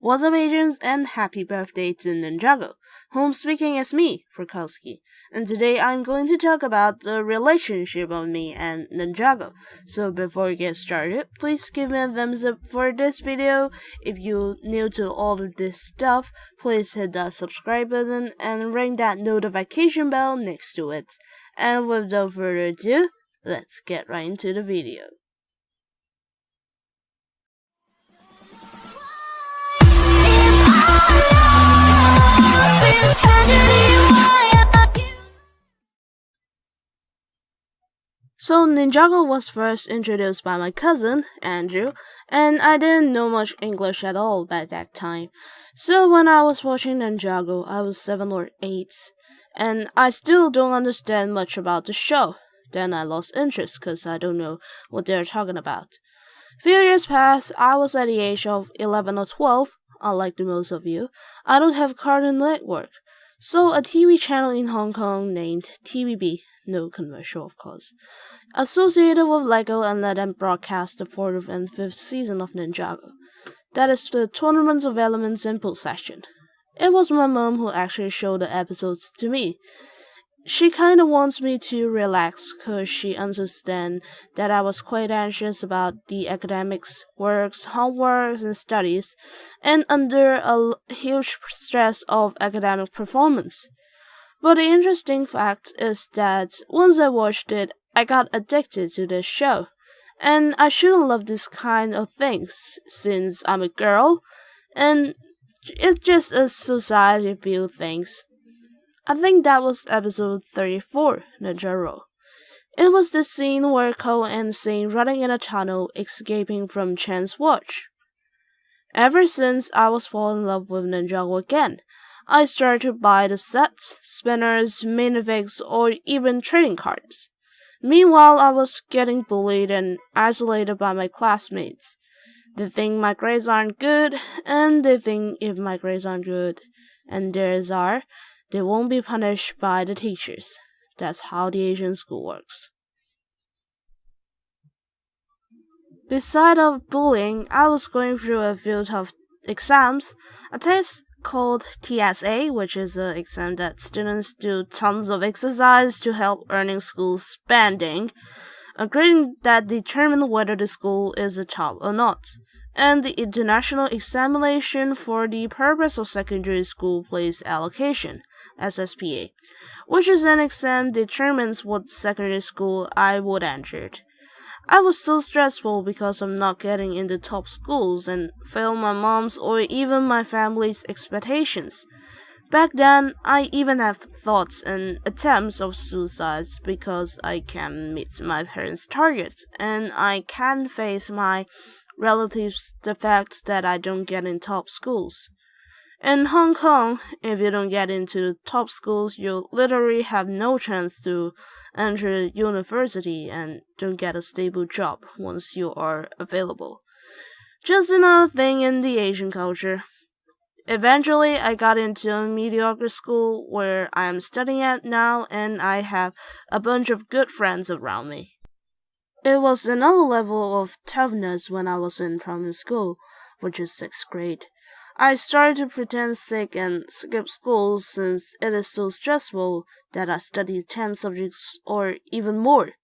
What's up, agents, and happy birthday to Ninjago. Home speaking is me, Frukowski, and today I'm going to talk about the relationship of me and Ninjago. So before we get started, please give me a thumbs up for this video. If you're new to all of this stuff, please hit that subscribe button and ring that notification bell next to it. And without further ado, let's get right into the video. So Ninjago was first introduced by my cousin, Andrew, and I didn't know much English at all by that time. So when I was watching Ninjago, I was 7 or 8, and I still don't understand much about the show. Then I lost interest because I don't know what they're talking about. Few years passed, I was at the age of 11 or 12, unlike the most of you. I don't have Cartoon Network. So a TV channel in Hong Kong named TVB, no commercial of course, associated with Lego and let them broadcast the 4th and 5th season of Ninjago. That is the Tournaments of Elements input session. It was my mom who actually showed the episodes to me. She kinda wants me to relax cause she understands that I was quite anxious about the academics, works, homeworks, and studies, and under a huge stress of academic performance. But the interesting fact is that once I watched it, I got addicted to this show. And I shouldn't love this kind of things since I'm a girl, and it's just a society view things. I think that was episode 34, Ninjago. It was the scene where Cole and Sing running in a tunnel escaping from Chan's watch. Ever since I was falling in love with Ninjago again, I started to buy the sets, spinners, minifigs, or even trading cards. Meanwhile, I was getting bullied and isolated by my classmates. They think my grades aren't good, and they think if my grades aren't good, and theirs are, they won't be punished by the teachers. That's how the Asian school works. Besides of bullying, I was going through a few tough exams. A test called TSA, which is an exam that students do tons of exercise to help earning school spending, a grading that determines whether the school is a top or not, and the international examination for the purpose of secondary school place allocation, SSPA, which is an exam determines what secondary school I would enter. I was so stressful because of not getting into top schools and fail my mom's or even my family's expectations. Back then, I even had thoughts and attempts of suicide because I can't meet my parents' targets and I can't face my relatives the fact that I don't get in top schools. In Hong Kong, if you don't get into the top schools, you literally have no chance to enter university and don't get a stable job once you are available. Just another thing in the Asian culture. Eventually, I got into a mediocre school where I am studying at now, and I have a bunch of good friends around me. It was another level of toughness when I was in primary school, which is 6th grade. I started to pretend sick and skip school since it is so stressful that I studied 10 subjects or even more.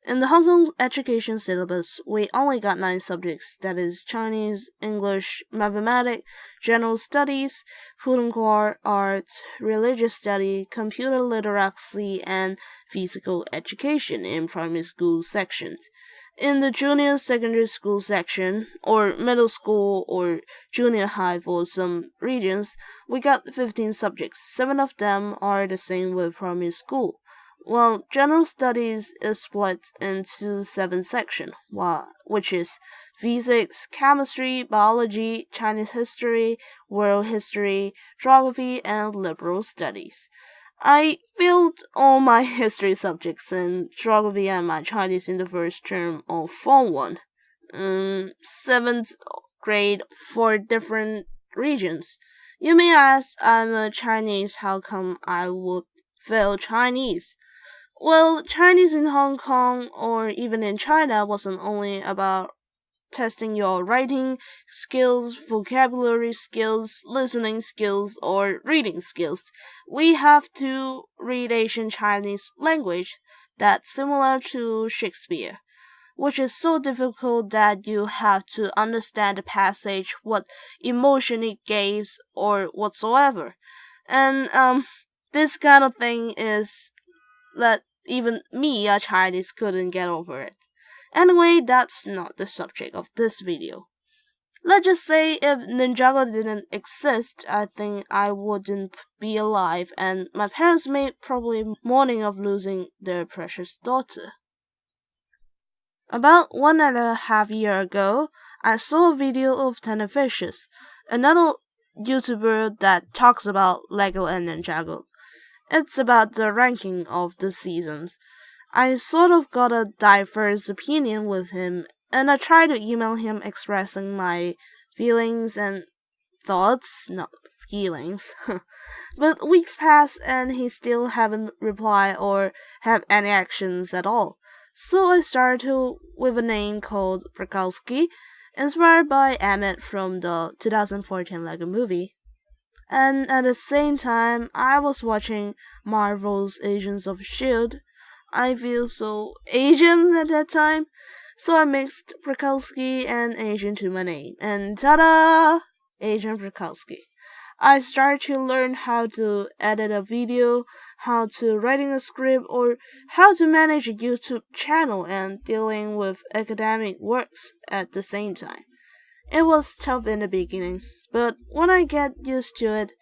In the Hong Kong education syllabus, we only got 9 subjects, that is Chinese, English, mathematics, general studies, food and art, religious study, computer literacy, and physical education in primary school sections. In the junior secondary school section, or middle school or junior high for some regions, we got 15 subjects. 7 of them are the same with primary school. Well, general studies is split into 7 sections, which is physics, chemistry, biology, Chinese history, world history, geography, and liberal studies. I failed all my history subjects in geography and my Chinese in the first term of Form 1. 7th grade for different regions. You may ask, I'm a Chinese, how come I would fail Chinese? Well, Chinese in Hong Kong or even in China wasn't only about testing your writing skills, vocabulary skills, listening skills, or reading skills, we have to read ancient Chinese language that's similar to Shakespeare, which is so difficult that you have to understand the passage, what emotion it gives, or whatsoever. And this kind of thing is that even me, a Chinese, couldn't get over it. Anyway, that's not the subject of this video. Let's just say if Ninjago didn't exist, I think I wouldn't be alive, and my parents may probably mourning of losing their precious daughter. About 1.5 years ago, I saw a video of Tenafishes, another YouTuber that talks about Lego and Ninjago. It's about the ranking of the seasons. I sort of got a diverse opinion with him, and I tried to email him expressing my feelings and thoughts, not feelings. But weeks passed and he still haven't replied or have any actions at all. So I started with a name called Brakowski, inspired by Emmett from the 2014 Lego movie. And at the same time, I was watching Marvel's Agents of S.H.I.E.L.D. I feel so Asian at that time, so I mixed Brakowski and Asian to my name, and ta-da! Agent Brakowski. I started to learn how to edit a video, how to writing a script, or how to manage a YouTube channel and dealing with academic works at the same time. It was tough in the beginning, but when I get used to it,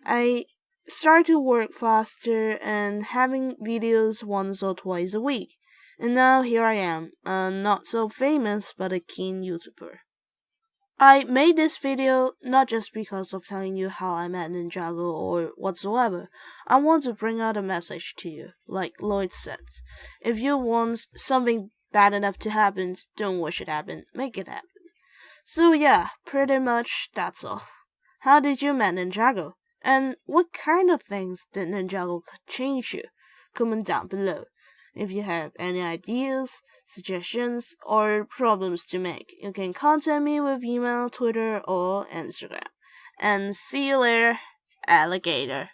I start to work faster and having videos once or twice a week. And now here I am, a not so famous but a keen YouTuber. I made this video not just because of telling you how I met Ninjago or whatsoever. I want to bring out a message to you, like Lloyd said. If you want something bad enough to happen, don't wish it happen, make it happen. So yeah, pretty much that's all. How did you met Ninjago? And what kind of things did Ninjago change you? Comment down below. If you have any ideas, suggestions, or problems to make, you can contact me with email, Twitter, or Instagram. And see you later, alligator.